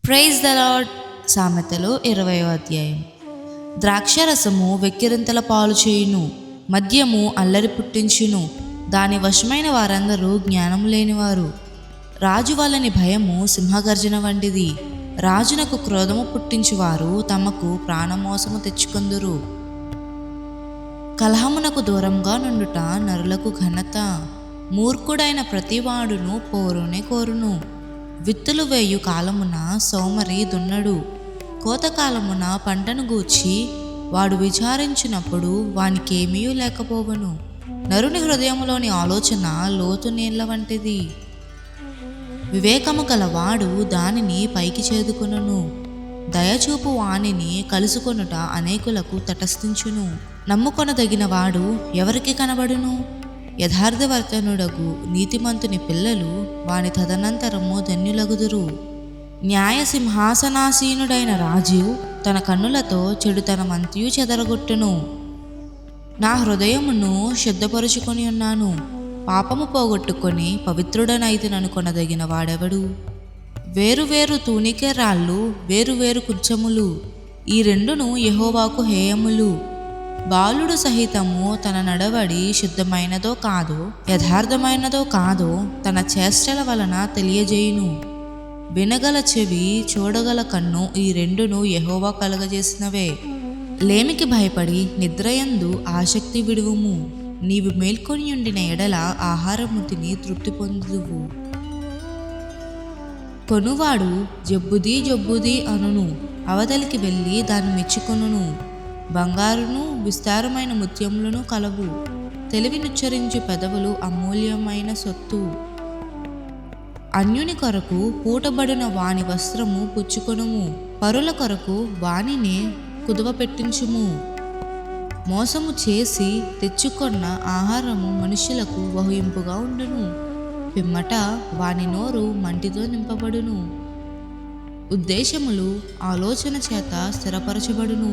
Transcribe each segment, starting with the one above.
Praise the lord. సామెతలు 20వ అధ్యాయం. ద్రాక్షరసము వెక్కిరింతల పాలు చేయును, మద్యము అల్లరి పుట్టించును. దాని వశమైన వారందరూ జ్ఞానము లేనివారు. రాజు వలని భయము సింహగర్జన వంటిది. రాజునకు క్రోధము పుట్టించువారు తమకు ప్రాణమోసము తెచ్చుకొందురు. కలహమునకు దూరంగా నుండుట నరులకు ఘనత. మూర్ఖుడైన ప్రతివాడును పోరునే కోరును. విత్తులు వేయు కాలమున సోమరి దున్నడు. కోతకాలమున పంటను గూర్చి వాడు విచారించినప్పుడు వానికేమీ లేకపోవను. నరుని హృదయములోని ఆలోచన లోతు నీళ్ల వంటిది. వివేకము గలవాడు దానిని పైకి చేదుకొనును. దయచూపు వానిని కలుసుకొనుట అనేకులకు తటస్థించును. నమ్ముకొనదగిన వాడు ఎవరికి కనబడును? యథార్థవర్తనుడగు నీతిమంతుని పిల్లలు వాని తదనంతరము ధన్యులగుదురు. న్యాయ సింహాసనాసీనుడైన రాజు తన కన్నులతో చెడుతనమంతియు చెదరగొట్టును. నా హృదయమును శుద్ధపరుచుకొని ఉన్నాను, పాపము పోగొట్టుకొని పవిత్రుడనైతిననుకొనదగిన వాడెవడు? వేరువేరు తూనికే రాళ్ళు, వేరువేరు కుచ్చములు, ఈ రెండును యెహోవాకు హేయములు. బాలుడు సహితము తన నడవడి శుద్ధమైనదో కాదో, యథార్థమైనదో కాదో తన చేష్టల వలన తెలియజేయును. వినగల చెవి, చూడగల కన్ను, ఈ రెండును యెహోవా కలుగజేసినవే. లేమికి భయపడి నిద్రయందు ఆసక్తి విడువుము. నీవు మేల్కొనియుండిన ఎడల ఆహారము తిని తృప్తి పొందుదువు. కొనువాడు జబ్బుది జబ్బుది అనును, అవతలికి వెళ్ళి దాన్ని మెచ్చుకొనును. బంగారును విస్తారమైన ముత్యములను కలవు. తెలివినుచ్చరించు పెదవులు అమూల్యమైన సొత్తు. అన్యుని కొరకు పూటబడిన వాని వస్త్రము పుచ్చుకొనుము, పరుల కొరకు వానినే కుదువ పెట్టించుము. మోసము చేసి తెచ్చుకొన్న ఆహారము మనుషులకు బహుయింపుగా ఉండును, పిమ్మట వాని నోరు మంటితో నింపబడును. ఉద్దేశములు ఆలోచన చేత స్థిరపరచబడును.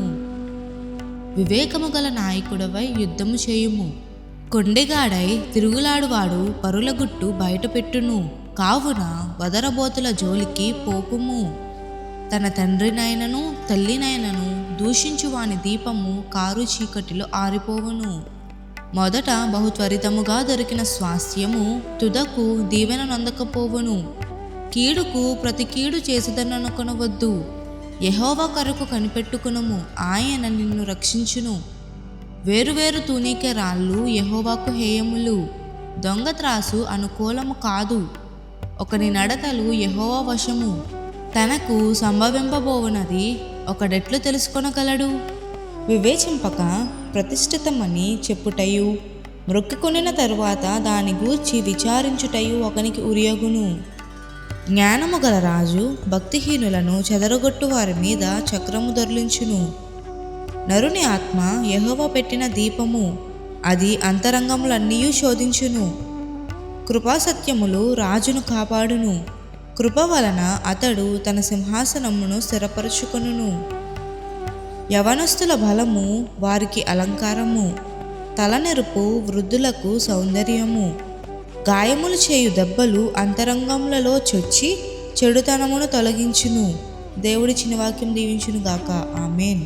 వివేకము గల నాయకుడవై యుద్ధము చేయుము. కొండెగాడై తిరుగులాడువాడు పరుల గుట్టు బయట పెట్టును, కావున వదరబోతుల జోలికి పోకుము. తన తండ్రినైనను తల్లినైనను దూషించు వాని దీపము కారు చీకటిలో ఆరిపోవును. మొదట బహు త్వరితముగా దొరికిన స్వాస్థ్యము తుదకు దీవెన నొందకపోవును. కీడుకు ప్రతి కీడు చేసేదననుకొనవద్దు. యెహోవా కొరకు కనిపెట్టుకునుము, ఆయన నిన్ను రక్షించును. వేరువేరు తూనికే రాళ్ళు యెహోవాకు హేయములు. దొంగ త్రాసు అనుకూలము కాదు. ఒకని నడతలు యెహోవా వశము. తనకు సంభవింపబోవునది ఒకడెట్లు తెలుసుకొనగలడు? వివేచింపక ప్రతిష్ఠితమని చెప్పుటయు, మ్రొక్కికొనిన తరువాత దాని గూర్చి విచారించుటయు ఒకనికి ఉరియగును. జ్ఞానము గల రాజు భక్తిహీనులను చెదరగొట్టు వారి మీద చక్రము దొర్లించును. నరుని ఆత్మ యెహోవా పెట్టిన దీపము, అది అంతరంగములన్నీ శోధించును. కృపాసత్యములు రాజును కాపాడును. కృప వలన అతడు తన సింహాసనమును స్థిరపరచుకొనును. యవనస్తుల బలము వారికి అలంకారము, తలనెరుపు వృద్ధులకు సౌందర్యము. గాయములు చేయు దెబ్బలు అంతరంగములలో చొచ్చి చెడుతనమును తొలగించును. దేవుడి చిన్న వాక్యం దీవించునుగాక. ఆమేన్.